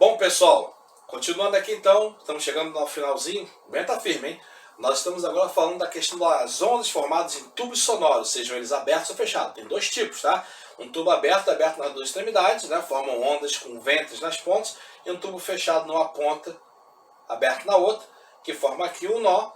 Bom, pessoal, continuando aqui então, estamos chegando no finalzinho, aguenta firme, hein? Nós estamos agora falando da questão das ondas formadas em tubos sonoros, sejam eles abertos ou fechados. Tem dois tipos, tá? Um tubo aberto nas duas extremidades, né? Formam ondas com ventres nas pontas, e um tubo fechado numa ponta, aberto na outra, que forma aqui um nó,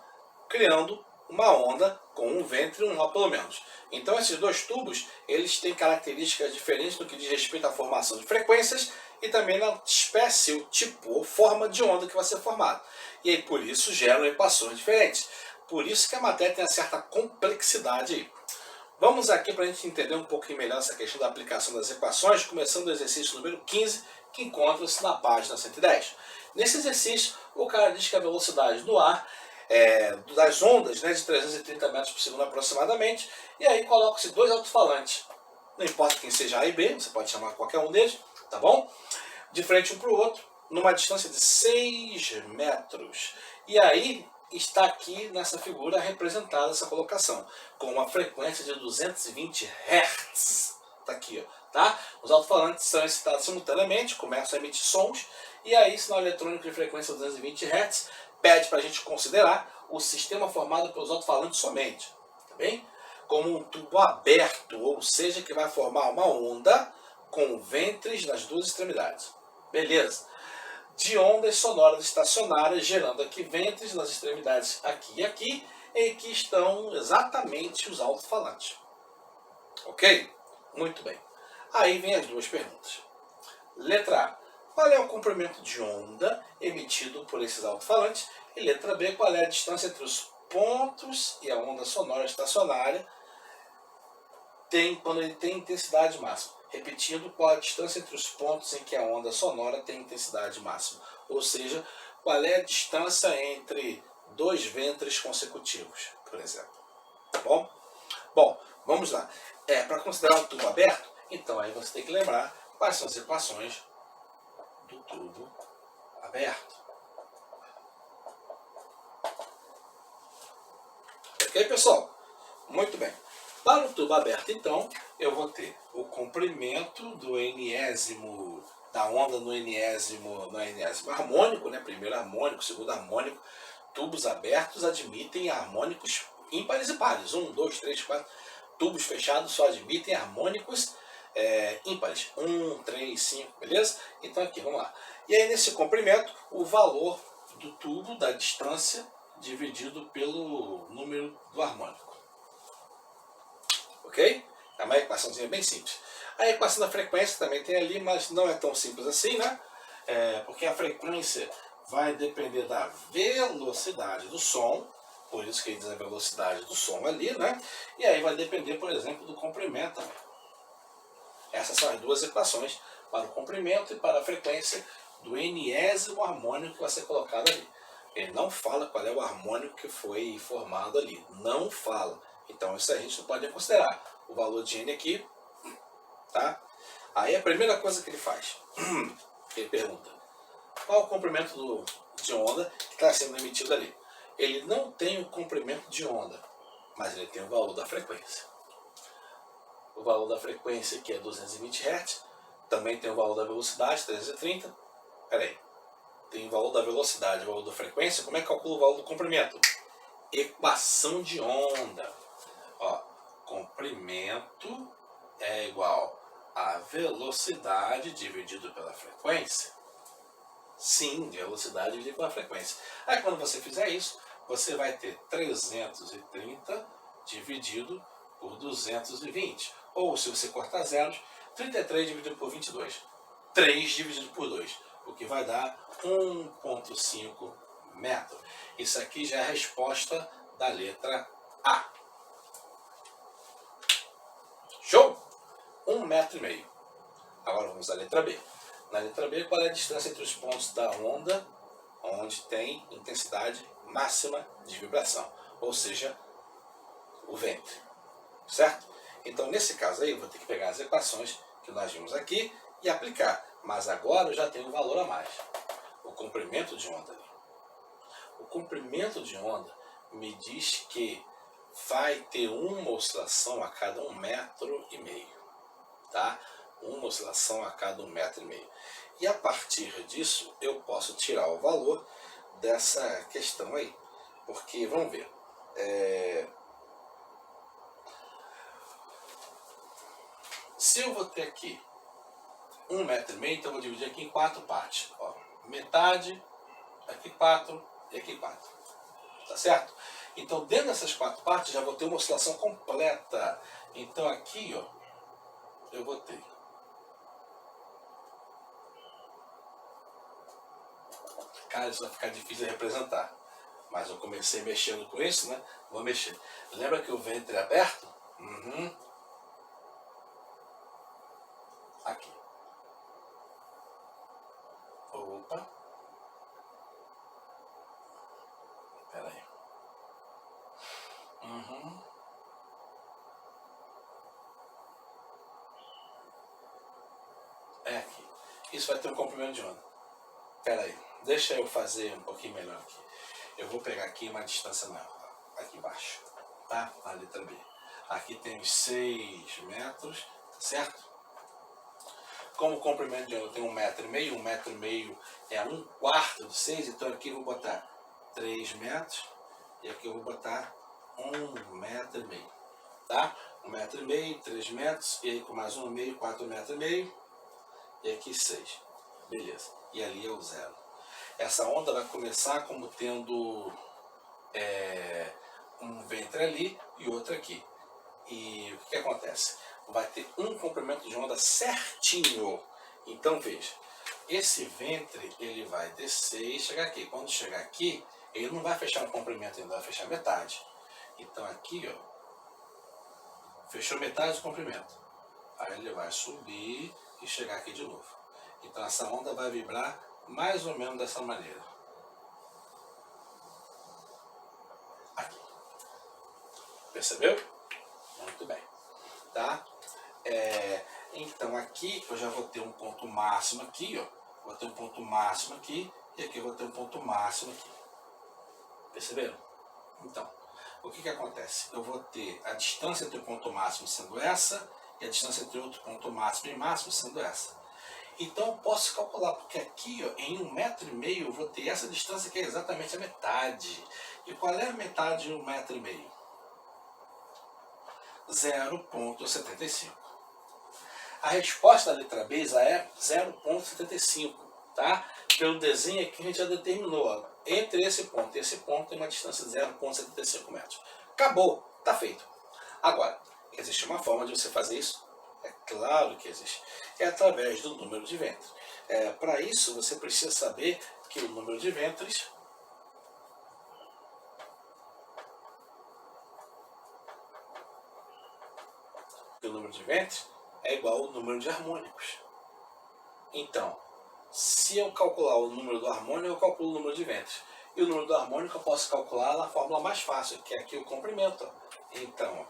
criando uma onda com um ventre e um nó pelo menos. Então esses dois tubos, eles têm características diferentes no que diz respeito à formação de frequências e também na espécie, o tipo ou forma de onda que vai ser formada. E aí por isso geram equações diferentes. Por isso que a matéria tem uma certa complexidade aí. Vamos aqui para a gente entender um pouquinho melhor essa questão da aplicação das equações, começando do exercício número 15, que encontra-se na página 110. Nesse exercício, o cara diz que a velocidade do ar das ondas, né, de 330 metros por segundo aproximadamente, e aí colocam-se dois alto-falantes. Não importa quem seja A e B, você pode chamar qualquer um deles, tá bom? De frente um para o outro, numa distância de 6 metros. E aí está aqui nessa figura representada essa colocação, com uma frequência de 220 Hz. Está aqui, ó, tá? Os alto-falantes são excitados simultaneamente, começam a emitir sons, e aí sinal eletrônico de frequência 220 Hz pede para a gente considerar o sistema formado pelos alto-falantes somente, tá bem? Como um tubo aberto, ou seja, que vai formar uma onda com ventres nas duas extremidades. Beleza. De ondas sonoras estacionárias, gerando aqui ventres nas extremidades aqui e aqui, em que estão exatamente os alto-falantes. Ok? Muito bem. Aí vem as duas perguntas. Letra A. Qual é o comprimento de onda emitido por esses alto-falantes? E letra B. Qual é a distância entre os pontos e a onda sonora estacionária quando ele tem intensidade máxima? Repetindo, qual a distância entre os pontos em que a onda sonora tem intensidade máxima? Ou seja, qual é a distância entre dois ventres consecutivos, por exemplo. Tá bom? Bom, vamos lá. Para considerar o tubo aberto, então aí você tem que lembrar quais são as equações do tubo aberto. Ok, pessoal? Muito bem. Para o tubo aberto, então, eu vou ter o comprimento do enésimo, da onda no enésimo harmônico, né? Primeiro harmônico, segundo harmônico. Tubos abertos admitem harmônicos ímpares e pares. 1, 2, 3, 4. Tubos fechados só admitem harmônicos ímpares. 1, 3, 5, beleza? Então aqui, vamos lá. E aí nesse comprimento, o valor do tubo, da distância, dividido pelo número do harmônico. Ok? É uma equaçãozinha bem simples. A equação da frequência também tem ali, mas não é tão simples assim, né? Porque a frequência vai depender da velocidade do som, por isso que ele diz a velocidade do som ali, né? E aí vai depender, por exemplo, do comprimento também. Essas são as duas equações para o comprimento e para a frequência do enésimo harmônico que vai ser colocado ali. Ele não fala qual é o harmônico que foi formado ali. Não fala. Então isso a gente não pode considerar. O valor de N aqui, tá? Aí a primeira coisa que ele faz, ele pergunta, qual é o comprimento de onda que está sendo emitido ali? Ele não tem o comprimento de onda, mas ele tem o valor da frequência. O valor da frequência aqui é 220 Hz, também tem o valor da velocidade, 330. Peraí, tem o valor da velocidade, o valor da frequência, como é que calcula o valor do comprimento? Equação de onda. Ó, comprimento é igual a velocidade dividido pela frequência. Sim, velocidade dividido pela frequência. Aí quando você fizer isso, você vai ter 330 dividido por 220. Ou se você cortar zeros, 33 dividido por 22. 3 dividido por 2. O que vai dar 1,5 metro. Isso aqui já é a resposta da letra A. Show? 1,5 metro. Agora vamos à letra B. Na letra B, qual é a distância entre os pontos da onda onde tem intensidade máxima de vibração? Ou seja, o ventre. Certo? Então, nesse caso aí, eu vou ter que pegar as equações que nós vimos aqui e aplicar. Mas agora eu já tenho um valor a mais. O comprimento de onda. O comprimento de onda me diz que vai ter uma oscilação a cada 1,5 metro. Tá? Uma oscilação a cada 1,5 metro. E a partir disso, eu posso tirar o valor dessa questão aí. Porque, vamos ver, se eu vou ter aqui 1,5 metro, então eu vou dividir aqui em 4 partes. Ó, metade, aqui 4 e aqui 4. Tá certo? Então, dentro dessas 4 partes, já vou ter uma oscilação completa. Então, aqui, ó, eu vou ter. Cara, isso vai ficar difícil de representar. Mas eu comecei mexendo com isso, né? Vou mexer. Lembra que o ventre é aberto? Aqui. Opa. Espera aí. É aqui. Isso vai ter um comprimento de onda. Espera aí. Deixa eu fazer um pouquinho melhor aqui. Eu vou pegar aqui uma distância maior. Aqui embaixo. Tá? A letra B. Aqui tem os 6 metros. Tá certo? Como o comprimento de onda tem 1,5 metro, 1,5 metro é 1/4 de 6, então aqui eu vou botar 3 metros e aqui eu vou botar 1,5 metro, tá? 1,5 metro, 3 metros, e aí com mais 1,5, 4,5 metros, e aqui 6. Beleza. E ali é o 0. Essa onda vai começar como tendo um ventre ali e outro aqui. E o que acontece? Vai ter um comprimento de onda certinho. Então veja, esse ventre ele vai descer e chegar aqui. Quando chegar aqui, ele não vai fechar um comprimento, ele vai fechar metade. Então aqui, ó, fechou metade do comprimento. Aí ele vai subir e chegar aqui de novo. Então essa onda vai vibrar mais ou menos dessa maneira. Aqui. Percebeu? Muito bem. Tá? Então aqui eu já vou ter um ponto máximo aqui, ó. Vou ter um ponto máximo aqui e aqui eu vou ter um ponto máximo aqui. Perceberam? Então, o que acontece? Eu vou ter a distância entre o ponto máximo sendo essa e a distância entre outro ponto máximo e máximo sendo essa. Então eu posso calcular, porque aqui, ó, em 1,5 metro eu vou ter essa distância que é exatamente a metade. E qual é a metade de 1,5 metro? 0,75. A resposta da letra B já é 0,75, tá? Pelo desenho aqui a gente já determinou, ó, entre esse ponto e esse ponto tem uma distância de 0,75 metros. Acabou, tá feito. Agora, existe uma forma de você fazer isso? É claro que existe. É através do número de ventres. Para isso, você precisa saber que o número de ventres é igual ao número de harmônicos. Então, se eu calcular o número do harmônico, eu calculo o número de ventres. E o número do harmônico eu posso calcular na fórmula mais fácil, que é aqui o comprimento. Então,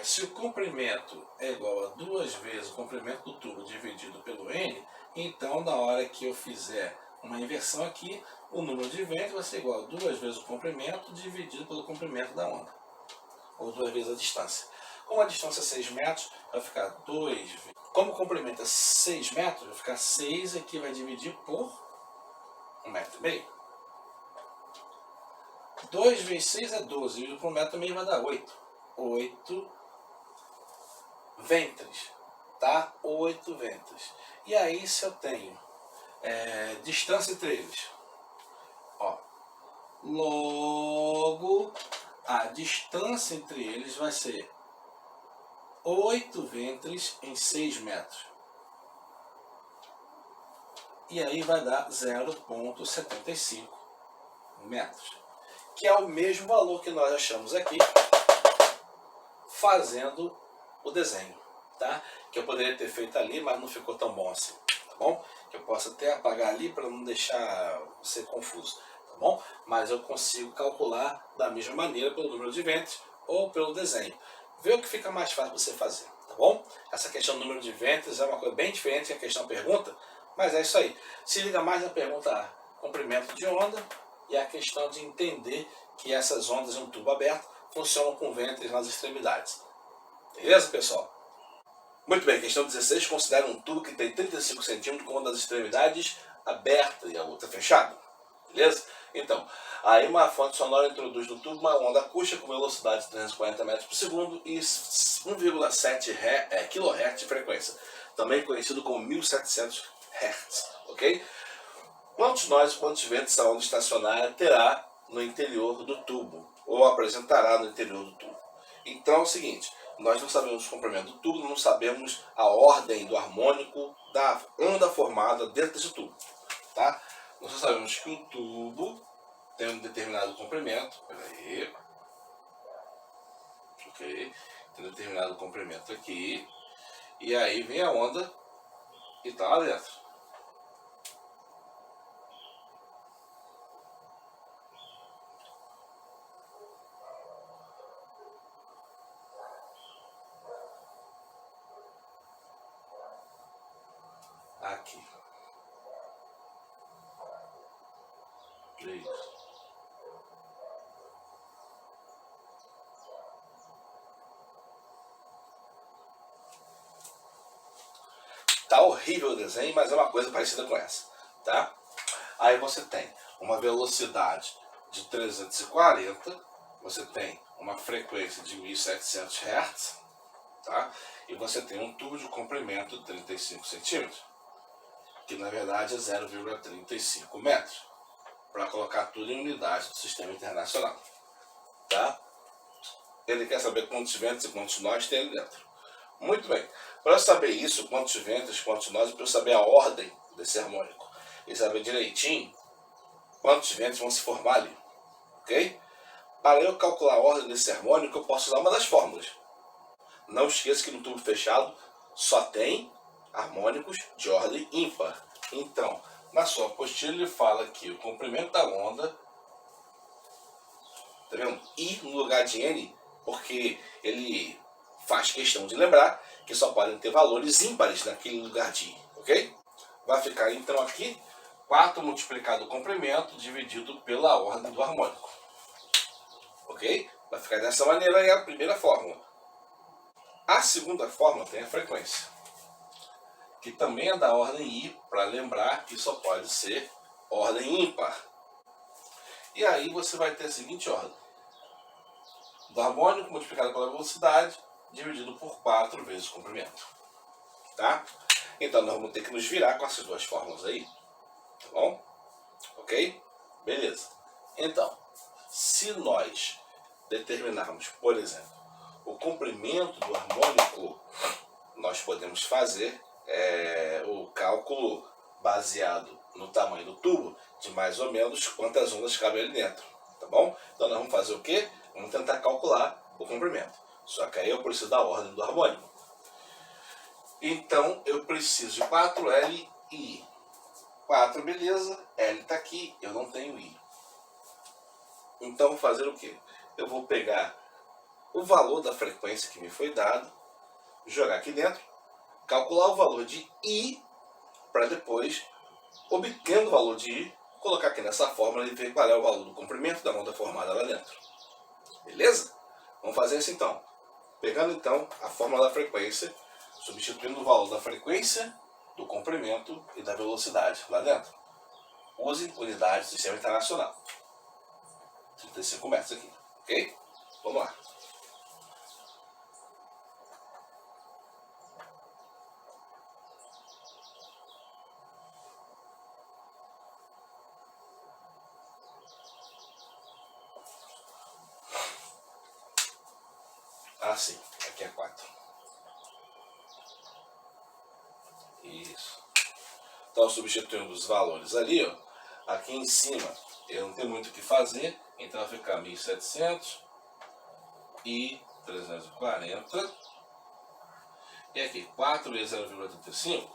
se o comprimento é igual a 2 vezes o comprimento do tubo dividido pelo N, então na hora que eu fizer uma inversão aqui, o número de ventres vai ser igual a 2 vezes o comprimento dividido pelo comprimento da onda. Ou 2 vezes a distância. Como a distância é 6 metros, vai ficar 2 vezes. Como o comprimento é 6 metros, vai ficar 6 aqui, vai dividir por 1,5 metro. 2 vezes 6 é 12, dividido por 1,5 metro vai dar 8. 8 ventres, tá? 8 ventres. E aí se eu tenho distância entre eles, ó, logo a distância entre eles vai ser 8 ventres em 6 metros. E aí vai dar 0,75 metros. Que é o mesmo valor que nós achamos aqui fazendo o desenho, tá? Que eu poderia ter feito ali, mas não ficou tão bom assim, tá bom? Que eu posso até apagar ali para não deixar ser confuso, tá bom? Mas eu consigo calcular da mesma maneira pelo número de ventres ou pelo desenho. Vê o que fica mais fácil você fazer, tá bom? Essa questão do número de ventres é uma coisa bem diferente da questão pergunta, mas é isso aí. Se liga mais na pergunta comprimento de onda e a questão de entender que essas ondas em um tubo aberto funcionam com ventres nas extremidades. Beleza, pessoal? Muito bem, questão 16. Considera um tubo que tem 35 centímetros com uma das extremidades aberta e a outra fechada. Beleza? Então, aí uma fonte sonora introduz no tubo uma onda acústica com velocidade de 340 metros por segundo e 1,7 kHz de frequência, também conhecido como 1700 Hz, ok? Quantos nós e quantos ventos a onda estacionária terá no interior do tubo, ou apresentará no interior do tubo? Então é o seguinte, nós não sabemos o comprimento do tubo, não sabemos a ordem do harmônico da onda formada dentro desse tubo, tá? Nós só sabemos que o tubo tem um determinado comprimento, peraí, ok, tem um determinado comprimento aqui, e aí vem a onda e tá lá dentro. Aqui. Isso. Tá horrível o desenho, mas é uma coisa parecida com essa, tá? Aí você tem uma velocidade de 340, você tem uma frequência de 1700 Hz, tá? E você tem um tubo de comprimento de 35 centímetros, que na verdade é 0,35 metros, para colocar tudo em unidade do sistema internacional, tá? Ele quer saber quantos ventos e quantos nós tem ali dentro. Muito bem, para saber isso, quantos ventos, quantos nós, eu preciso saber a ordem desse harmônico e saber direitinho quantos ventos vão se formar ali, ok? Para eu calcular a ordem desse harmônico, eu posso usar uma das fórmulas. Não esqueça que no tubo fechado só tem harmônicos de ordem ímpar. Então, na sua apostila ele fala que o comprimento da onda, tá vendo? I no lugar de N, porque ele faz questão de lembrar que só podem ter valores ímpares naquele lugar de I, ok? Vai ficar então aqui 4 multiplicado o comprimento dividido pela ordem do harmônico, ok? Vai ficar dessa maneira aí a primeira fórmula. A segunda fórmula tem a frequência, que também é da ordem I, para lembrar que só pode ser ordem ímpar. E aí você vai ter a seguinte ordem: do harmônico multiplicado pela velocidade dividido por 4 vezes o comprimento, tá? Então nós vamos ter que nos virar com essas duas fórmulas aí, tá bom? Ok? Beleza. Então, se nós determinarmos, por exemplo, o comprimento do harmônico, nós podemos fazer o cálculo baseado no tamanho do tubo, de mais ou menos quantas ondas cabem ali dentro, tá bom? Então nós vamos fazer o quê? Vamos tentar calcular o comprimento. Só que aí eu preciso da ordem do harmônico. Então eu preciso de 4L e I. 4, beleza, L está aqui, eu não tenho I. Então vou fazer o quê? Eu vou pegar o valor da frequência que me foi dado, jogar aqui dentro, calcular o valor de I, para depois, obtendo o valor de I, colocar aqui nessa fórmula e ver qual é o valor do comprimento da onda formada lá dentro. Beleza? Vamos fazer isso então. Pegando então a fórmula da frequência, substituindo o valor da frequência, do comprimento e da velocidade lá dentro. Use unidade do sistema internacional. 35 metros aqui, ok? Vamos lá. Ah, sim. Aqui é 4. Isso. Então, substituindo os valores ali, ó, aqui em cima, eu não tenho muito o que fazer, então vai ficar 1.700 e 340. E aqui, 4 vezes 0,35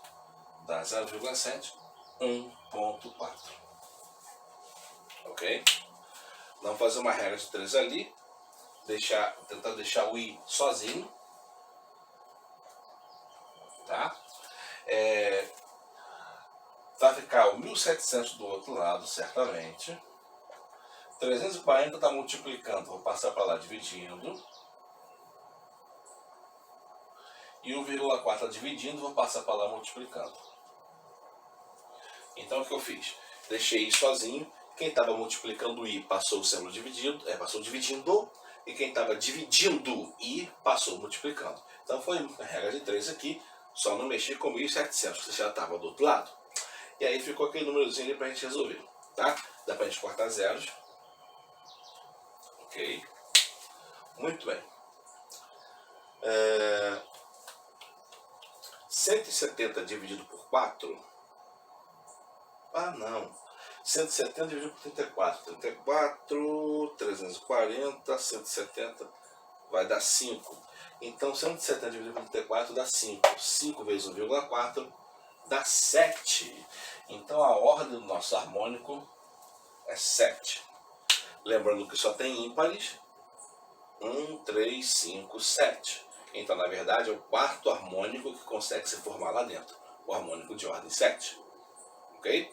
dá 0,7, 1,4. Ok? Vamos fazer uma regra de 3 ali, tentar deixar o I sozinho, tá? Vai ficar o 1.700 do outro lado, certamente. 340 está multiplicando, vou passar para lá dividindo. e 1,4 dividindo, vou passar para lá multiplicando. Então o que eu fiz? Deixei I sozinho, quem estava multiplicando I passou sendo dividido, passou dividindo, e quem estava dividindo I passou multiplicando. Então foi a regra de 3 aqui, só não mexi com 1.700, que já estava do outro lado. E aí ficou aquele númerozinho ali para a gente resolver, tá? Dá para a gente cortar zeros. Ok. Muito bem. 170 dividido por 4. Ah, não. 170 dividido por 34. 34, 340, 170 vai dar 5. Então 170 dividido por 34 dá 5. 5 vezes 1,4 dá 7. Então a ordem do nosso harmônico é 7. Lembrando que só tem ímpares. 1, 3, 5, 7. Então, na verdade, é o quarto harmônico que consegue se formar lá dentro. O harmônico de ordem 7. Ok?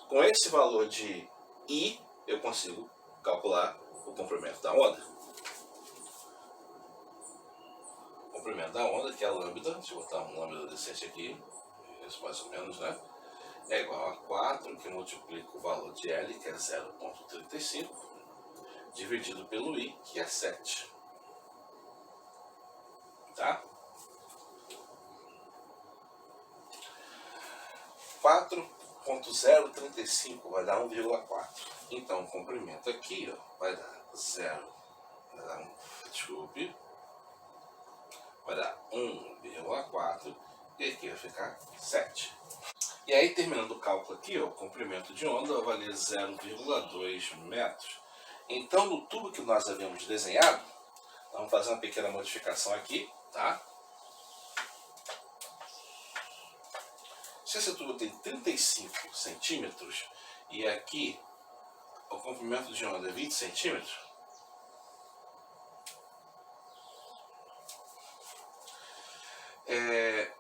Com esse valor de I, eu consigo calcular o comprimento da onda. O comprimento da onda, que é a lambda, deixa eu botar um lambda decente aqui, isso mais ou menos, né? É igual a 4, que multiplica o valor de L, que é 0,35, dividido pelo I, que é 7. Tá? 4,035 vai dar 1,4. Então o comprimento aqui, ó, vai dar 0, vai dar vai dar 1,4 e aqui vai ficar 7. E aí, terminando o cálculo aqui, ó, o comprimento de onda vai valer 0,2 metros. Então, no tubo que nós havíamos desenhado, vamos fazer uma pequena modificação aqui, tá? Se esse tubo tem 35 centímetros e aqui o comprimento de onda é 20 centímetros, é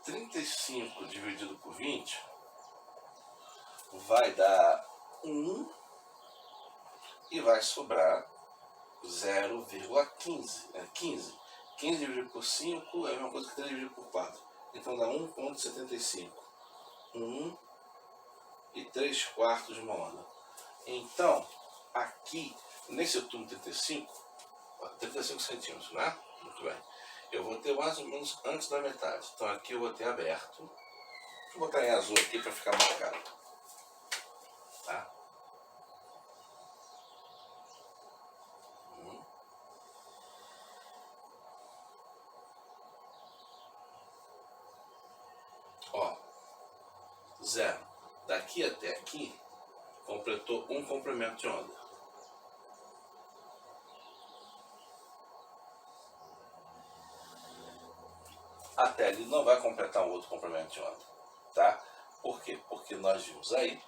35 dividido por 20 vai dar 1 e vai sobrar 0,15. 15 dividido por 5 é a mesma coisa que 3 dividido por 4. Então dá 1,75. 1 e 3 quartos de uma onda. Então, aqui, nesse tubo 35 centímetros, né? Muito bem. Eu vou ter mais ou menos antes da metade. Então aqui eu vou ter aberto. Deixa eu botar em azul aqui para ficar marcado. Tá? Ó, 0. Daqui até aqui, completou um comprimento de onda. Até ali não vai completar um outro comprimento de onda, tá? Por quê? Porque nós vimos aí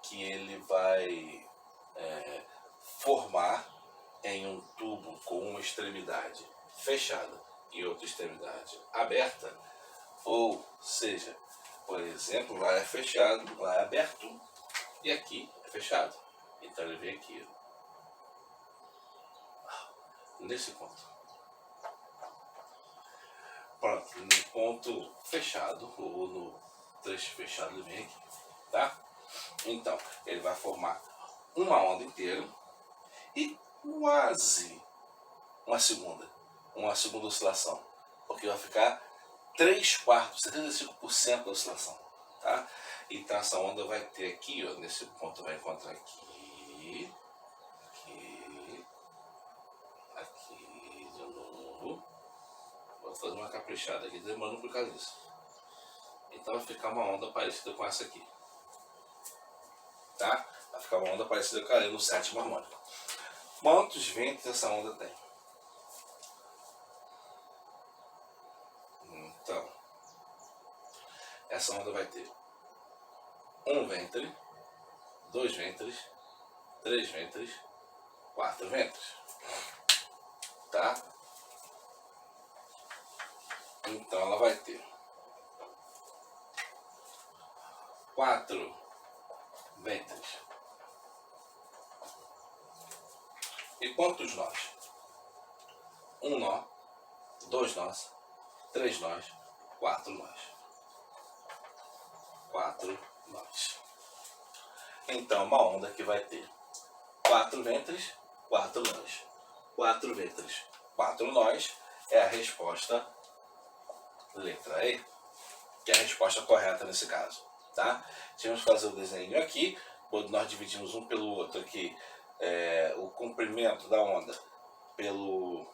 que ele vai formar em um tubo com uma extremidade fechada e outra extremidade aberta, ou seja, por exemplo, lá é fechado, lá é aberto e aqui é fechado. Então ele vem aqui, nesse ponto. Pronto, no ponto fechado, ou no trecho fechado, ele vem aqui, tá? Então, ele vai formar uma onda inteira e quase uma segunda oscilação, porque vai ficar 3 quartos, 75% da oscilação, tá? Então essa onda vai ter aqui, ó, nesse ponto vai encontrar aqui, aqui de novo. Vou fazer uma caprichada aqui, demorando por causa disso. Então vai ficar uma onda parecida com essa aqui, tá? Vai ficar uma onda parecida com a no sétimo harmônico. Quantos ventos essa onda tem? Então, essa onda vai ter um ventre, 2 ventres, 3 ventres, 4 ventres, tá? Então ela vai ter 4 ventres. E quantos nós? Um nó, 2 nós, 3 nós, 4 nós. 4 nós. Então, uma onda que vai ter 4 ventres, 4 nós. 4 ventres, 4 nós é a resposta letra E, que é a resposta correta nesse caso, tá? Vamos fazer o desenho aqui, quando nós dividimos um pelo outro aqui, o comprimento da onda pelo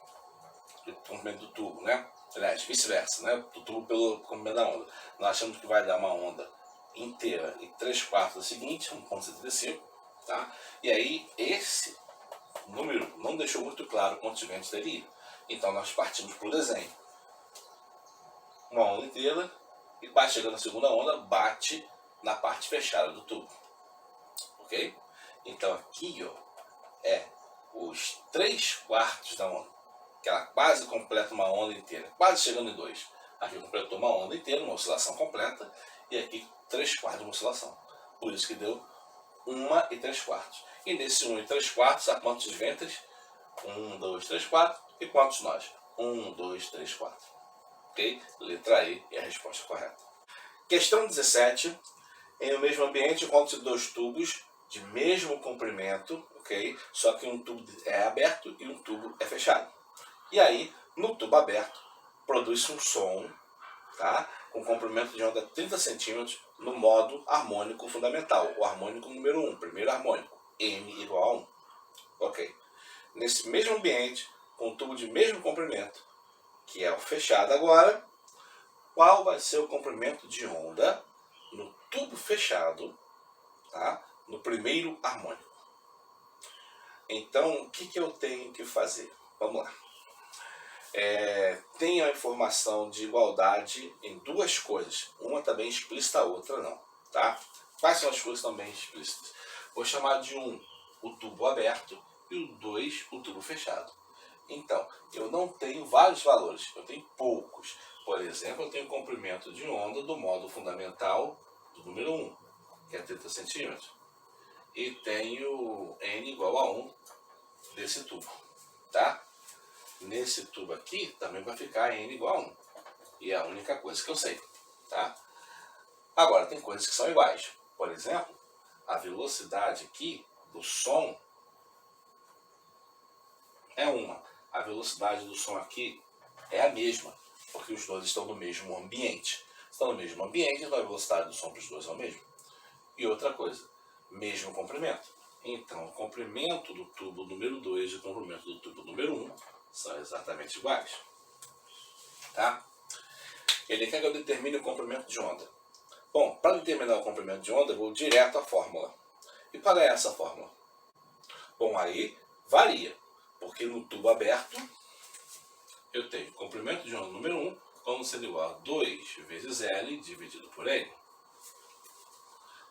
comprimento do tubo, né? Aliás, vice-versa, né? Do tubo pelo comprimento da onda. Nós achamos que vai dar uma onda inteira e 3/4 da seguinte, 1,75, tá? E aí, esse número não deixou muito claro quantos ventos teria. Então, nós partimos para o desenho. Uma onda inteira, e quase chegando na segunda onda, bate na parte fechada do tubo. Ok? Então, aqui, ó, é os 3/4 da onda, que ela quase completa uma onda inteira, quase chegando em 2. Aqui completou uma onda inteira, uma oscilação completa, e aqui 3/4 de uma oscilação. Por isso que deu 1 e 3/4. E nesse 1 e 3/4, há quantos ventres? 1, 2, 3, 4. E quantos nós? 1, 2, 3, 4. Ok? Letra E é a resposta correta. Questão 17. Em um mesmo ambiente, encontram-se 2 tubos de mesmo comprimento, ok? Só que um tubo é aberto e um tubo é fechado. E aí, no tubo aberto, produz-se um som, tá? Com comprimento de onda 30 centímetros no modo harmônico fundamental, o harmônico número 1, primeiro harmônico, M igual a 1. Ok. Nesse mesmo ambiente, com um tubo de mesmo comprimento, que é o fechado agora, qual vai ser o comprimento de onda no tubo fechado, tá? No primeiro harmônico? Então, o que eu tenho que fazer? Vamos lá. Tem a informação de igualdade em duas coisas. Uma está bem explícita, a outra não. Tá? Quais são as coisas que estão bem explícitas? Vou chamar de 1 o tubo aberto e o 2 o tubo fechado. Então, eu não tenho vários valores, eu tenho poucos. Por exemplo, eu tenho comprimento de onda do modo fundamental do número 1, que é 30 centímetros. E tenho N igual a 1 desse tubo. Tá? Nesse tubo aqui também vai ficar N igual a 1. E é a única coisa que eu sei. Tá? Agora, tem coisas que são iguais. Por exemplo, a velocidade aqui do som é uma. A velocidade do som aqui é a mesma, porque os dois estão no mesmo ambiente. Estão no mesmo ambiente, então a velocidade do som para os dois é o mesmo. E outra coisa, mesmo comprimento. Então, o comprimento do tubo número 2 e o comprimento do tubo número 1 são exatamente iguais. Tá? Ele quer que eu determine o comprimento de onda. Bom, para determinar o comprimento de onda, eu vou direto à fórmula. E qual é essa fórmula? Bom, aí varia, porque no tubo aberto eu tenho comprimento de onda número 1 como sendo igual a 2 vezes L dividido por N.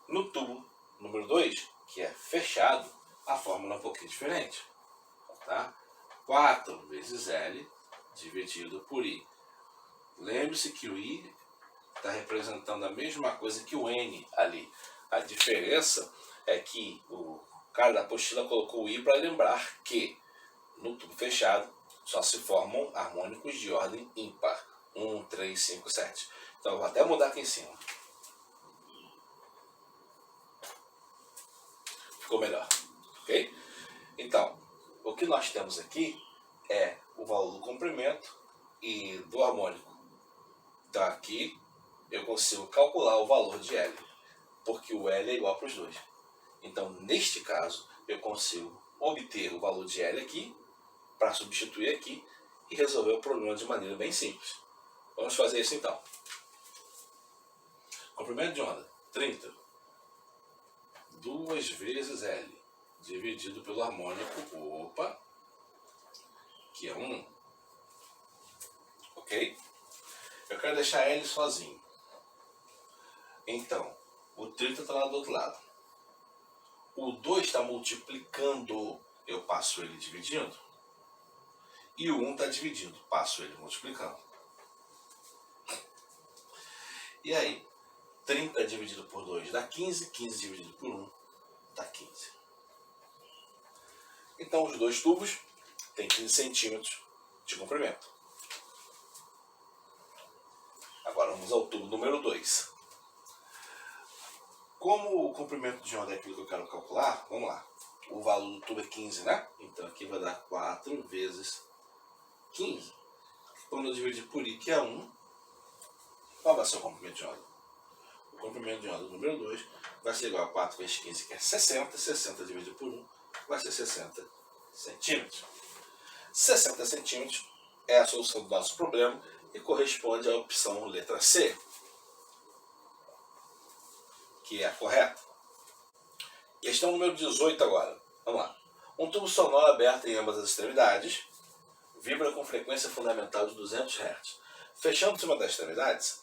No tubo número 2, que é fechado, a fórmula é um pouquinho diferente. Tá? 4 vezes L dividido por I. Lembre-se que o I está representando a mesma coisa que o N ali. A diferença é que o cara da apostila colocou o I para lembrar que no tubo fechado só se formam harmônicos de ordem ímpar. 1, 3, 5, 7. Então eu vou até mudar aqui em cima. Ficou melhor. Ok? Então, o que nós temos aqui é o valor do comprimento e do harmônico. Então aqui eu consigo calcular o valor de L, porque o L é igual para os dois. Então, neste caso, eu consigo obter o valor de L aqui, para substituir aqui, e resolver o problema de maneira bem simples. Vamos fazer isso então. Comprimento de onda, 30. 2 vezes L, dividido pelo harmônico, que é 1. Ok? Eu quero deixar L sozinho. Então, o 30 está lá do outro lado. O 2 está multiplicando, eu passo ele dividindo. E o 1 está dividindo, passo ele multiplicando. E aí, 30 dividido por 2 dá 15, 15 dividido por 1 dá 15. Então, os dois tubos têm 15 centímetros de comprimento. Agora vamos ao tubo número 2. Como o comprimento de onda é aquilo que eu quero calcular, vamos lá. O valor do tubo é 15, né? Então aqui vai dar 4 vezes 15. Quando eu dividir por I, que é 1, qual vai ser o comprimento de onda? O comprimento de onda número 2 vai ser igual a 4 vezes 15, que é 60. 60 dividido por 1 vai ser 60 centímetros. 60 centímetros é a solução do nosso problema e corresponde à opção letra C, que é a correta. Questão número 18 agora. Vamos lá. Um tubo sonoro aberto em ambas as extremidades vibra com frequência fundamental de 200 Hz. Fechando-se uma das extremidades,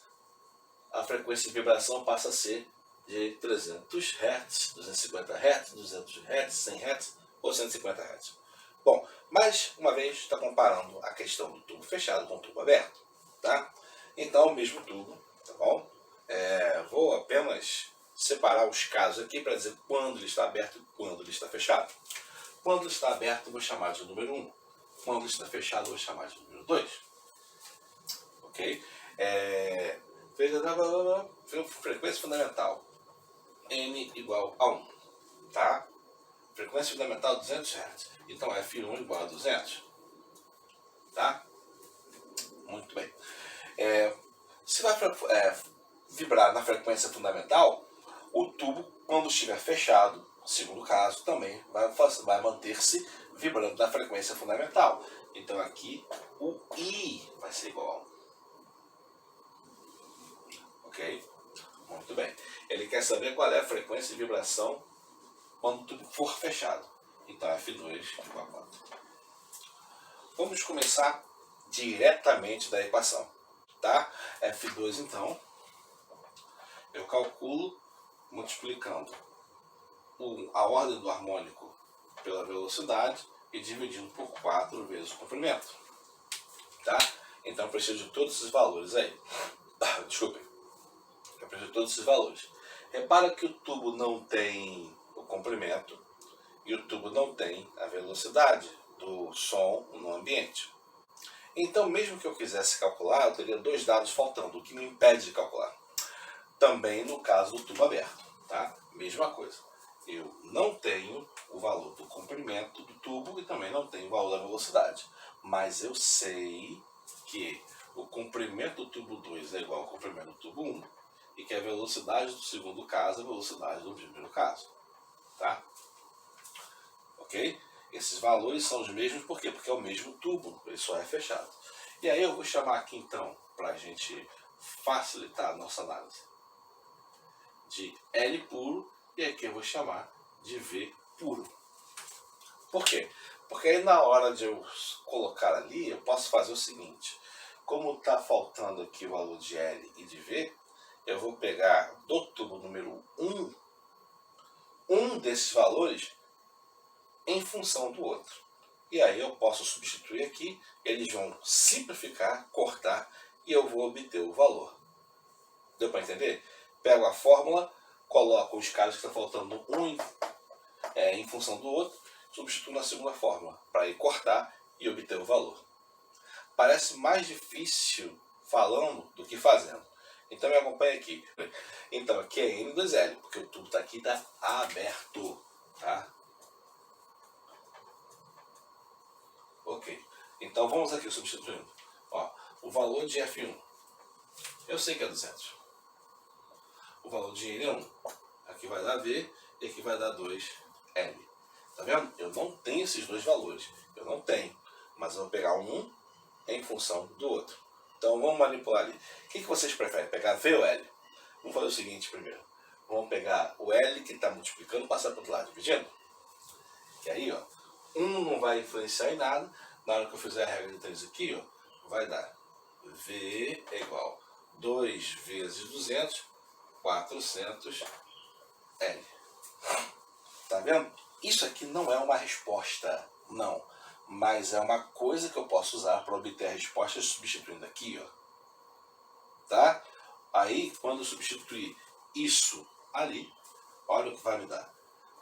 a frequência de vibração passa a ser de 300 Hz, 250 Hz, 200 Hz, 100 Hz ou 150 Hz. Bom, mais uma vez está comparando a questão do tubo fechado com o tubo aberto, tá? Então, o mesmo tubo, tá bom? Vou apenas separar os casos aqui para dizer quando ele está aberto e quando ele está fechado. Quando ele está aberto, eu vou chamar de número 1. Quando ele está fechado, eu vou chamar de número 2. Ok? Frequência fundamental. N igual a 1. Tá? Frequência fundamental 200 Hz. Então, F1 igual a 200. Tá? Muito bem. Se vai vibrar na frequência fundamental, o tubo, quando estiver fechado, segundo caso, também vai manter-se vibrando na frequência fundamental. Então aqui o I vai ser igual a 1. Ok? Muito bem. Ele quer saber qual é a frequência de vibração quando o tubo for fechado. Então F2 igual a 4. Vamos começar diretamente da equação. Tá? F2 então, eu calculo multiplicando a ordem do harmônico pela velocidade e dividindo por 4 vezes o comprimento. Tá? Então eu preciso de todos esses valores aí. Desculpem. Eu preciso de todos esses valores. Repara que o tubo não tem o comprimento e o tubo não tem a velocidade do som no ambiente. Então, mesmo que eu quisesse calcular, eu teria dois dados faltando, o que me impede de calcular. Também no caso do tubo aberto, tá? Mesma coisa. Eu não tenho o valor do comprimento do tubo e também não tenho o valor da velocidade. Mas eu sei que o comprimento do tubo 2 é igual ao comprimento do tubo 1 e que a velocidade do segundo caso é a velocidade do primeiro caso. Tá? Ok? Esses valores são os mesmos, por quê? Porque é o mesmo tubo, ele só é fechado. E aí eu vou chamar aqui então, para a gente facilitar a nossa análise, de L puro, e aqui eu vou chamar de V puro. Por quê? Porque aí na hora de eu colocar ali, eu posso fazer o seguinte: como está faltando aqui o valor de L e de V, eu vou pegar do tubo número 1, um desses valores em função do outro. E aí eu posso substituir aqui, eles vão simplificar, cortar, e eu vou obter o valor. Deu para entender? Pego a fórmula, coloco os caras que estão faltando um em função do outro, substituo na segunda fórmula, para ir cortar e obter o valor. Parece mais difícil falando do que fazendo. Então me acompanha aqui. Então aqui é N2L, porque o tubo está aqui, está aberto. Tá? Ok. Então vamos aqui substituindo. Ó, o valor de F1, eu sei que é 200. O valor de N é 1. Aqui vai dar V e aqui vai dar 2L. Tá vendo? Eu não tenho esses dois valores. Eu não tenho. Mas eu vou pegar um em função do outro. Então vamos manipular ali. O que vocês preferem? Pegar V ou L? Vamos fazer o seguinte primeiro. Vamos pegar o L que está multiplicando e passar para o outro lado, dividindo. Que aí, ó, 1 não vai influenciar em nada. Na hora que eu fizer a regra de 3 aqui, ó, vai dar V é igual a 2 vezes 200, 400 L. Tá vendo? Isso aqui não é uma resposta, não. Mas é uma coisa que eu posso usar para obter a resposta substituindo aqui, ó. Tá? Aí, quando eu substituir isso ali, olha o que vai me dar.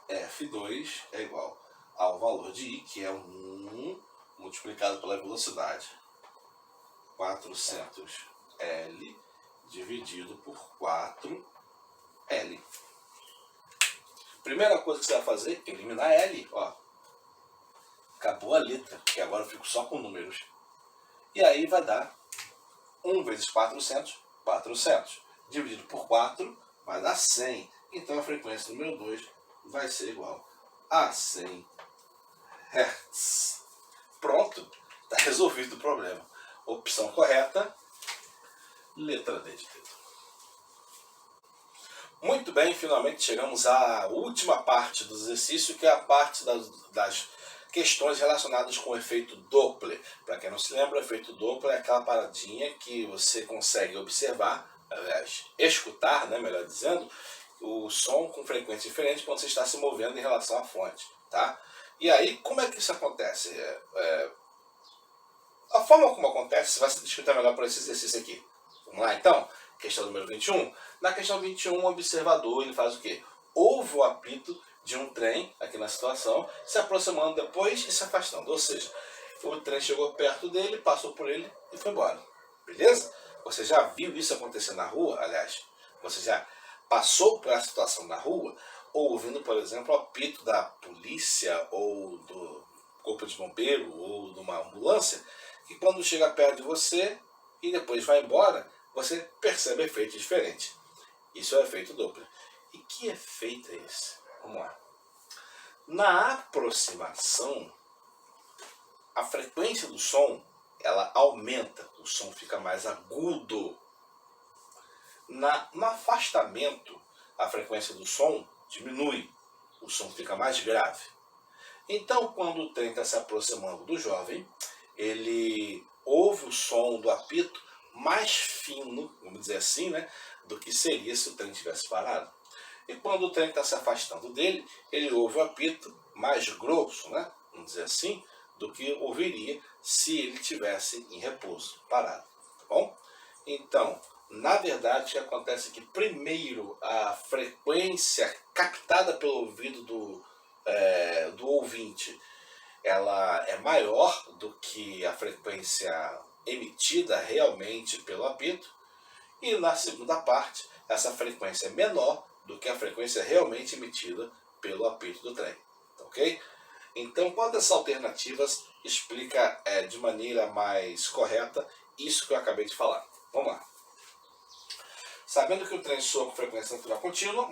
F2 é igual ao valor de I, que é 1 multiplicado pela velocidade, 400L dividido por 4L. Primeira coisa que você vai fazer é eliminar L. Ó. Acabou a letra, porque agora eu fico só com números. E aí vai dar 1 vezes 400, 400. Dividido por 4 vai dar 100. Então a frequência número 2 vai ser igual a 100 Hz. Pronto, está resolvido o problema. Opção correta, letra D de dedo. Muito bem, finalmente chegamos à última parte do exercício, que é a parte das questões relacionadas com o efeito Doppler. Para quem não se lembra, o efeito Doppler é aquela paradinha que você consegue observar, aliás, escutar, né, melhor dizendo, o som com frequência diferente quando você está se movendo em relação à fonte. Tá? E aí, como é que isso acontece? A forma como acontece vai se descrever melhor por esse exercício aqui. Vamos lá então? Questão número 21. Na questão 21, o observador ele faz o quê? Ouve o apito de um trem, aqui na situação, se aproximando depois e se afastando. Ou seja, o trem chegou perto dele, passou por ele e foi embora. Beleza? Você já viu isso acontecer na rua? Aliás, você já passou por essa situação na rua, ouvindo, por exemplo, o apito da polícia ou do corpo de bombeiro ou de uma ambulância, que quando chega perto de você e depois vai embora, você percebe efeito diferente. Isso é o efeito Doppler. E que efeito é esse? Vamos lá. Na aproximação, a frequência do som ela aumenta, o som fica mais agudo. No afastamento, a frequência do som diminui, o som fica mais grave. Então, quando o trem está se aproximando do jovem, ele ouve o som do apito mais fino, vamos dizer assim, né, do que seria se o trem tivesse parado. E quando o trem está se afastando dele, ele ouve o apito mais grosso, né, vamos dizer assim, do que ouviria se ele tivesse em repouso, parado. Tá bom? Então, na verdade, o que acontece é que primeiro a frequência captada pelo ouvido do ouvinte, ela é maior do que a frequência emitida realmente pelo apito, e na segunda parte, essa frequência é menor do que a frequência realmente emitida pelo apito do trem. Ok? Então, qual dessas alternativas explica de maneira mais correta isso que eu acabei de falar? Vamos lá. Sabendo que o trem soa com frequência natural contínua,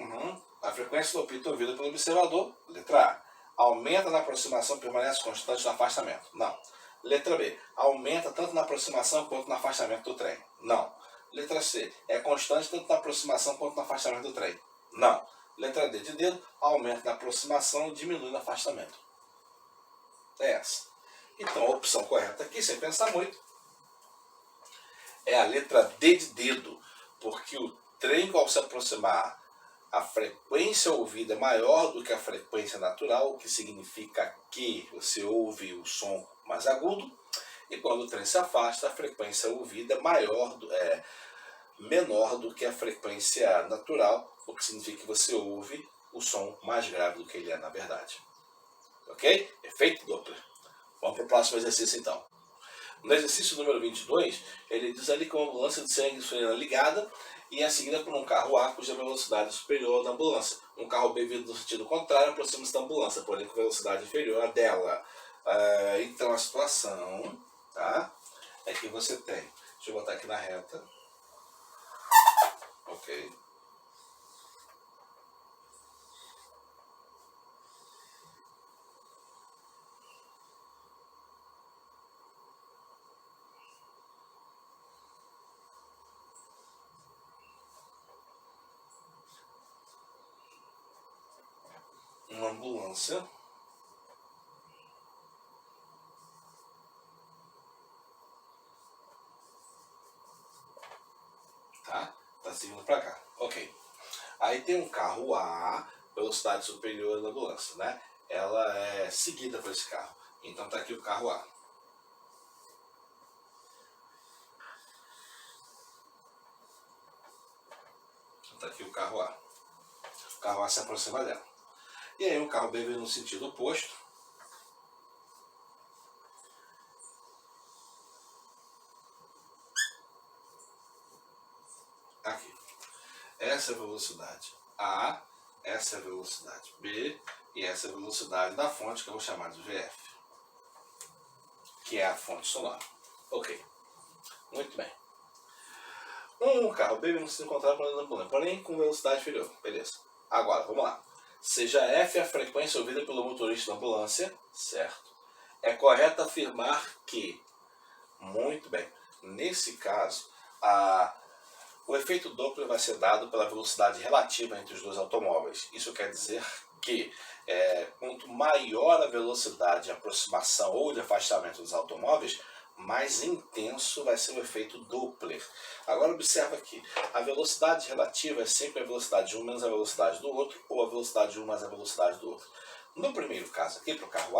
a frequência do apito ouvida pelo observador, letra A, aumenta na aproximação e permanece constante no afastamento. Não. Letra B, aumenta tanto na aproximação quanto no afastamento do trem. Não. Letra C, é constante tanto na aproximação quanto no afastamento do trem. Não. Letra D de dedo, aumenta na aproximação e diminui no afastamento. É essa. Então a opção correta aqui, sem pensar muito, é a letra D de dedo, porque o trem, ao se aproximar, a frequência ouvida é maior do que a frequência natural, o que significa que você ouve o som mais agudo, e quando o trem se afasta, a frequência ouvida é menor do que a frequência natural, o que significa que você ouve o som mais grave do que ele é na verdade. Ok? Efeito Doppler. Vamos para o próximo exercício então. No exercício número 22, ele diz ali que uma ambulância de sangue frena ligada e é seguida por um carro A cuja velocidade é superior à da ambulância. Um carro B vindo no sentido contrário aproxima-se da ambulância, porém com velocidade inferior à dela. Então a situação, tá, é que você tem, deixa eu botar aqui na reta, ok, uma ambulância tá seguindo para cá, ok. Aí tem um carro A, velocidade superior da ambulância, né? Ela é seguida por esse carro. Então tá aqui o carro A. Então tá aqui o carro A. O carro A se aproxima dela. E aí o carro B vem no sentido oposto. essa é a velocidade A, essa é a velocidade B e essa é a velocidade da fonte que eu vou chamar de VF, que é a fonte sonora. Ok, muito bem. Um carro B não se encontrar com a ambulância, porém com velocidade inferior. Beleza. Agora, vamos lá. Seja F a frequência ouvida pelo motorista da ambulância, certo? É correto afirmar que, muito bem, nesse caso, o efeito Doppler vai ser dado pela velocidade relativa entre os dois automóveis. Isso quer dizer que quanto maior a velocidade de aproximação ou de afastamento dos automóveis, mais intenso vai ser o efeito Doppler. Agora observa aqui, a velocidade relativa é sempre a velocidade de um menos a velocidade do outro, ou a velocidade de um mais a velocidade do outro. No primeiro caso aqui, para o carro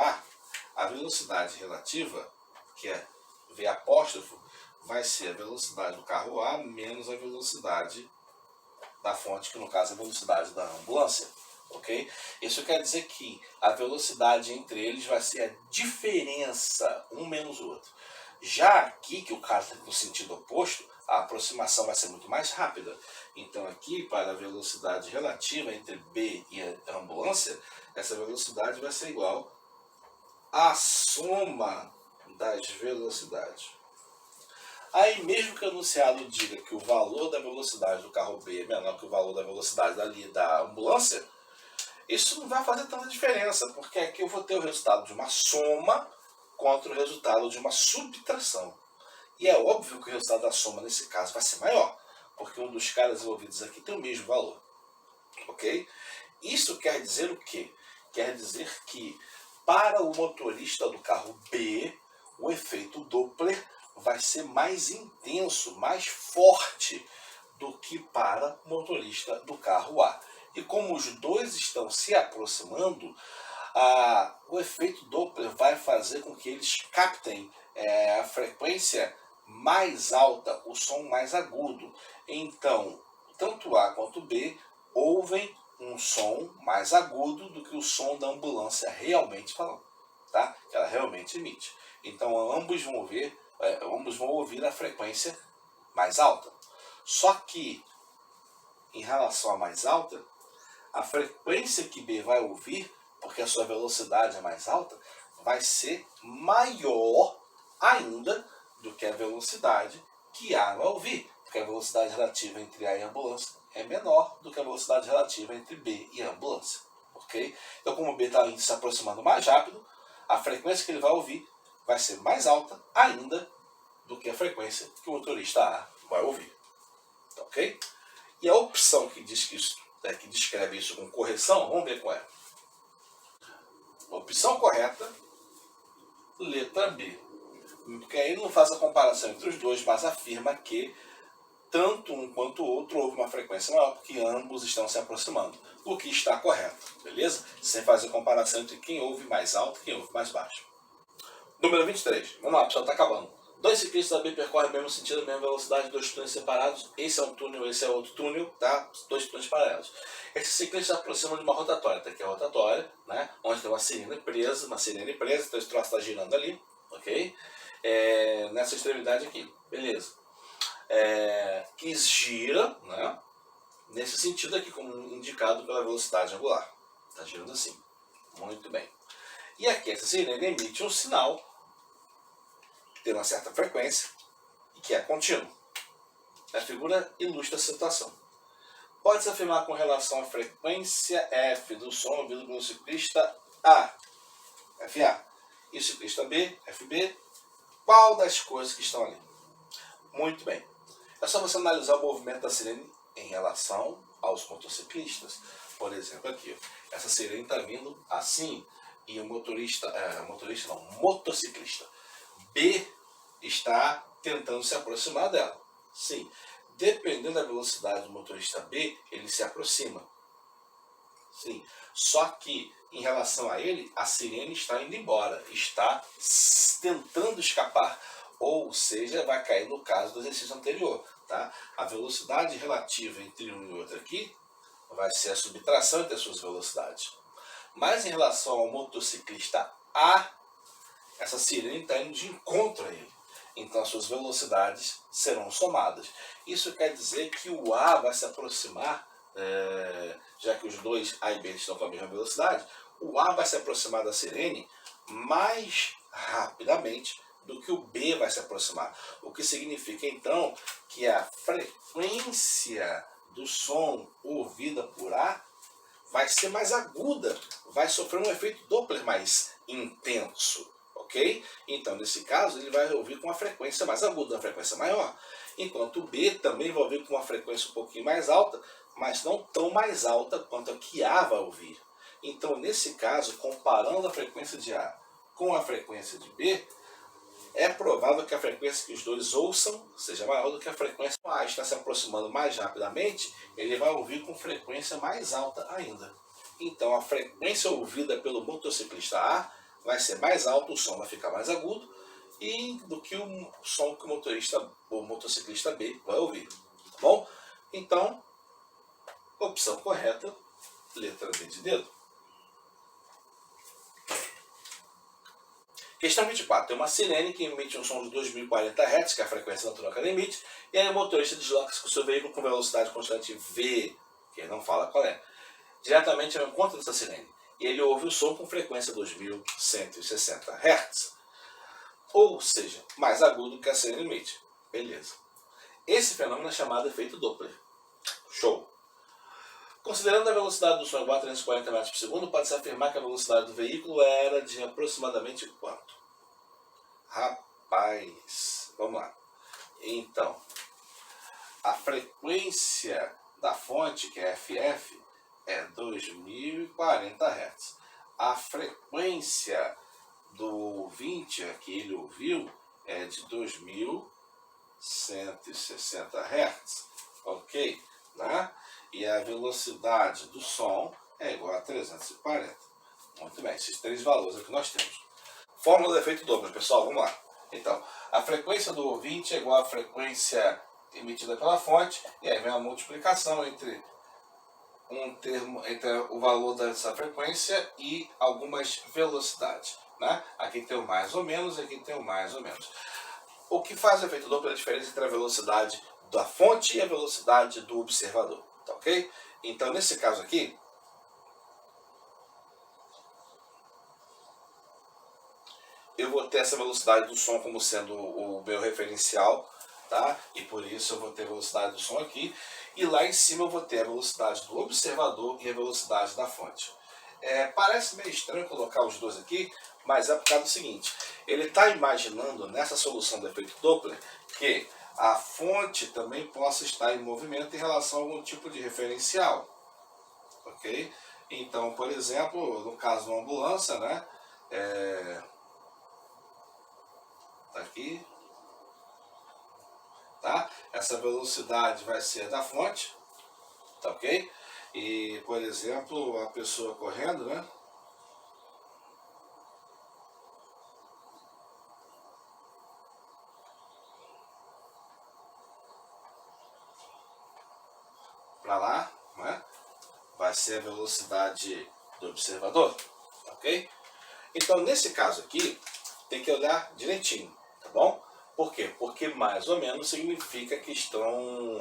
a velocidade relativa, que é V apóstrofo, vai ser a velocidade do carro A menos a velocidade da fonte, que no caso é a velocidade da ambulância. Ok? Isso quer dizer que a velocidade entre eles vai ser a diferença, um menos o outro. Já aqui, que o carro está no sentido oposto, a aproximação vai ser muito mais rápida. Então aqui, para a velocidade relativa entre B e a ambulância, essa velocidade vai ser igual à soma das velocidades. Aí mesmo que o enunciado diga que o valor da velocidade do carro B é menor que o valor da velocidade da ambulância, isso não vai fazer tanta diferença, porque aqui eu vou ter o resultado de uma soma contra o resultado de uma subtração. E é óbvio que o resultado da soma nesse caso vai ser maior, porque um dos caras envolvidos aqui tem o mesmo valor. Ok? Isso quer dizer o quê? Quer dizer que para o motorista do carro B, o efeito Doppler vai ser mais intenso, mais forte do que para o motorista do carro A. E como os dois estão se aproximando, o efeito Doppler vai fazer com que eles captem a frequência mais alta, o som mais agudo. Então, tanto A quanto B ouvem um som mais agudo do que o som da ambulância realmente falando, tá? Que ela realmente emite. Então, ambos vão ouvir a frequência mais alta. Só que, em relação à mais alta, a frequência que B vai ouvir, porque a sua velocidade é mais alta, vai ser maior ainda do que a velocidade que A vai ouvir, porque a velocidade relativa entre A e a ambulância é menor do que a velocidade relativa entre B e a ambulância. Ok? Então, como B está se aproximando mais rápido, a frequência que ele vai ouvir vai ser mais alta ainda do que a frequência que o motorista A vai ouvir. Ok? E a opção que diz que isso, que descreve isso com correção, vamos ver qual é. Opção correta, letra B. Porque aí não faz a comparação entre os dois, mas afirma que tanto um quanto o outro houve uma frequência maior, porque ambos estão se aproximando. O que está correto, beleza? Sem fazer comparação entre quem ouve mais alto e quem ouve mais baixo. Número 23. Vamos lá, pessoal, está acabando. Dois ciclistas da B percorrem o mesmo sentido, a mesma velocidade, dois túneis separados. Esse é um túnel, esse é outro túnel, tá? Dois túneis paralelos. Esses ciclistas se aproximam de uma rotatória. Tá aqui a rotatória, né? Onde tem uma sirene presa, então esse troço está girando ali, ok? Nessa extremidade aqui, beleza. Que gira, né? Nesse sentido aqui, como indicado pela velocidade angular. Está girando assim. Muito bem. E aqui essa sirene emite um sinal tem uma certa frequência e que é contínuo. A figura ilustra a situação. Pode-se afirmar com relação à frequência F do som ouvido pelo ciclista A, FA, e o ciclista B, FB, qual das coisas que estão ali? Muito bem. É só você analisar o movimento da sirene em relação aos motociclistas. Por exemplo, aqui, essa sirene está vindo assim e o motociclista B está tentando se aproximar dela. Sim, dependendo da velocidade do motorista B, ele se aproxima. Sim, só que em relação a ele, a sirene está indo embora, está tentando escapar. Ou seja, vai cair no caso do exercício anterior. Tá? A velocidade relativa entre um e outro aqui vai ser a subtração entre as suas velocidades. Mas em relação ao motociclista A, essa sirene está indo de encontro a ele. Então as suas velocidades serão somadas. Isso quer dizer que o A vai se aproximar, já que os dois A e B estão com a mesma velocidade, o A vai se aproximar da sirene mais rapidamente do que o B vai se aproximar. O que significa então que a frequência do som ouvida por A vai ser mais aguda, vai sofrer um efeito Doppler mais intenso, ok? Então, nesse caso, ele vai ouvir com uma frequência mais aguda, uma frequência maior. Enquanto o B também vai ouvir com uma frequência um pouquinho mais alta, mas não tão mais alta quanto a que A vai ouvir. Então, nesse caso, comparando a frequência de A com a frequência de B, é provável que a frequência que os dois ouçam seja maior do que a frequência que A está se aproximando mais rapidamente, ele vai ouvir com frequência mais alta ainda. Então a frequência ouvida pelo motociclista A vai ser mais alta, o som vai ficar mais agudo, do que o som que o motociclista B vai ouvir. Tá bom? Então, opção correta, letra B de dedo. Questão 24. Tem uma sirene que emite um som de 2040 Hz, que é a frequência natural que ela emite, e aí o motorista desloca-se com o seu veículo com velocidade constante V, que ele não fala qual é, diretamente ao encontro dessa sirene. E ele ouve o som com frequência 2160 Hz. Ou seja, mais agudo que a sirene emite. Beleza. Esse fenômeno é chamado efeito Doppler. Show! Considerando a velocidade do som igual a 340 metros por segundo, pode-se afirmar que a velocidade do veículo era de aproximadamente quanto? Rapaz, vamos lá. Então, a frequência da fonte, que é FF, é 2040 Hz. A frequência do ouvinte que ele ouviu é de 2160 Hz. Ok? Né? E a velocidade do som é igual a 340. Muito bem, esses três valores é que nós temos. Fórmula do efeito Doppler, pessoal, vamos lá. Então, a frequência do ouvinte é igual à frequência emitida pela fonte, e aí vem a multiplicação entre o valor dessa frequência e algumas velocidades. Né? Aqui tem o mais ou menos, e aqui tem o mais ou menos. O que faz o efeito Doppler é a diferença entre a velocidade da fonte e a velocidade do observador. Tá ok? Então, nesse caso aqui, eu vou ter essa velocidade do som como sendo o meu referencial, tá? E por isso eu vou ter a velocidade do som aqui. E lá em cima eu vou ter a velocidade do observador e a velocidade da fonte. Parece meio estranho colocar os dois aqui, mas é por causa do seguinte. Ele está imaginando nessa solução do efeito Doppler que a fonte também possa estar em movimento em relação a algum tipo de referencial. Ok? Então, por exemplo, no caso de uma ambulância, né? Tá aqui. Tá? Essa velocidade vai ser da fonte. Tá ok? E, por exemplo, a pessoa correndo, né? Para lá, né? Vai ser a velocidade do observador, ok? Então, nesse caso aqui, tem que olhar direitinho, tá bom? Por quê? Porque mais ou menos significa que estão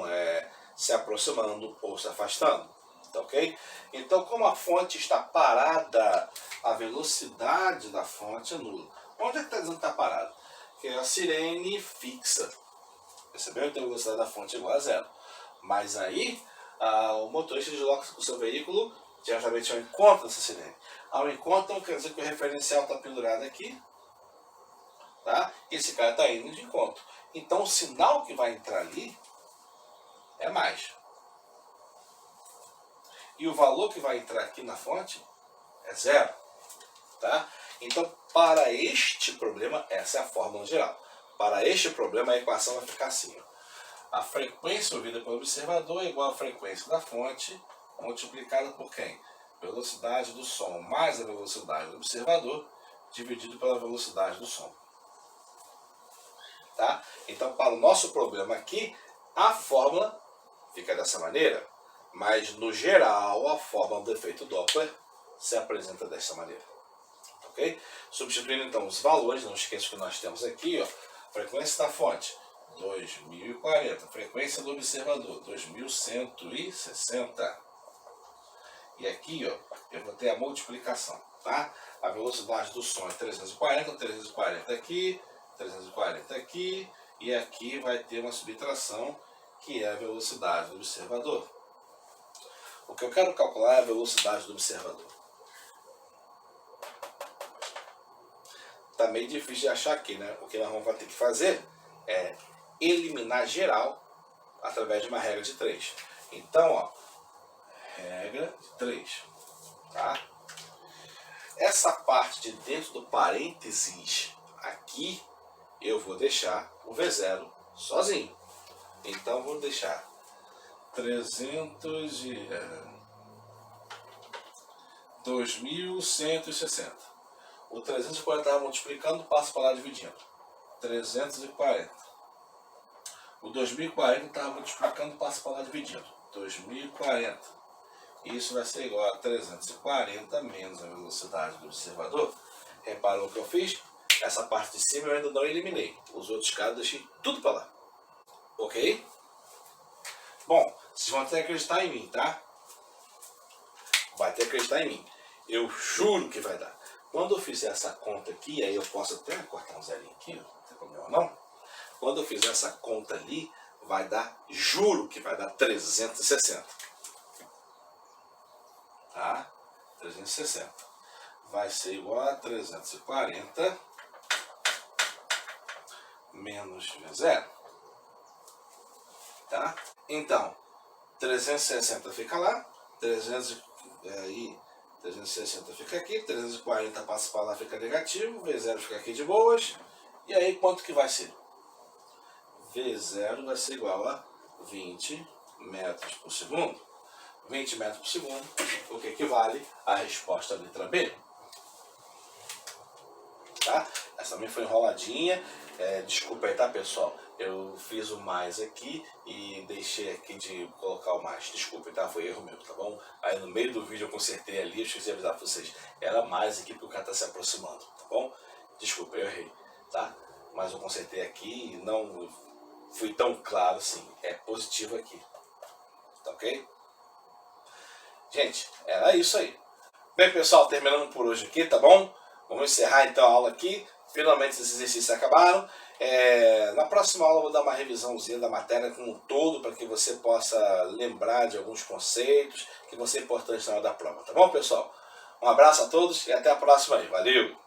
se aproximando ou se afastando, tá ok? Então, como a fonte está parada, a velocidade da fonte é nula. Onde é que está dizendo que está parado? Que é a sirene fixa. Percebeu? Então, a velocidade da fonte é igual a zero. Mas aí, o motorista desloca o seu veículo diretamente ao encontro dessa sirene. Ao encontro quer dizer que o referencial está pendurado aqui, tá? E esse cara está indo de encontro. Então o sinal que vai entrar ali é mais. E o valor que vai entrar aqui na fonte é zero. Tá? Então, para este problema, essa é a fórmula geral. Para este problema, a equação vai ficar assim. Ó. A frequência ouvida pelo observador é igual à frequência da fonte, multiplicada por quem? Velocidade do som mais a velocidade do observador, dividido pela velocidade do som. Tá? Então, para o nosso problema aqui, a fórmula fica dessa maneira, mas no geral, a fórmula do efeito Doppler se apresenta dessa maneira. Ok? Substituindo então os valores, não esqueça que nós temos aqui, ó, Frequência da fonte, 2040. Frequência do observador, 2160. E aqui, ó, eu vou ter a multiplicação, tá? A velocidade do som é 340, 340 aqui, 340 aqui, e aqui vai ter uma subtração, que é a velocidade do observador. O que eu quero calcular é a velocidade do observador. Tá meio difícil de achar aqui, né? O que nós vamos ter que fazer é eliminar geral através de uma regra de 3. Então, ó, regra de 3, tá? Essa parte de dentro do parênteses aqui, eu vou deixar o V0 sozinho. Então, vou deixar 2160. O 340 estava multiplicando, passa para lá dividindo. 340. O 2040 estava multiplicando, passa para lá dividindo. 2040. Isso vai ser igual a 340 menos a velocidade do observador. Reparou o que eu fiz? Essa parte de cima eu ainda não eliminei. Os outros caras eu deixei tudo para lá. Ok? Bom, vocês vão ter que acreditar em mim, tá? Vai ter que acreditar em mim. Eu juro que vai dar. Quando eu fizer essa conta aqui, aí eu posso até cortar um zerinho aqui, não tem problema não. Quando eu fizer essa conta ali, vai dar, juro que vai dar 360. Tá? 360. Vai ser igual a 340 menos V0. Tá? Então, 360 fica lá, 360 fica aqui, 340 passa para lá, fica negativo, V0 fica aqui de boas. E aí quanto que vai ser? V0 vai ser igual a 20 metros por segundo. 20 metros por segundo, o que equivale à resposta à letra B. Tá? Essa também foi enroladinha. Desculpa aí, tá, pessoal? Eu fiz o mais aqui e deixei aqui de colocar o mais. Desculpa, tá? Foi erro meu, tá bom? Aí no meio do vídeo eu consertei ali, eu esqueci de avisar pra vocês. Era mais aqui porque o cara tá se aproximando, tá bom? Desculpa, eu errei, tá? Mas eu consertei aqui e não fui tão claro assim. É positivo aqui, tá ok? Gente, era isso aí. Bem, pessoal, terminando por hoje aqui, tá bom? Vamos encerrar então a aula aqui. Finalmente esses exercícios acabaram. Na próxima aula eu vou dar uma revisãozinha da matéria como um todo, para que você possa lembrar de alguns conceitos que vão ser importantes na hora da prova, tá bom, pessoal? Um abraço a todos e até a próxima aí. Valeu!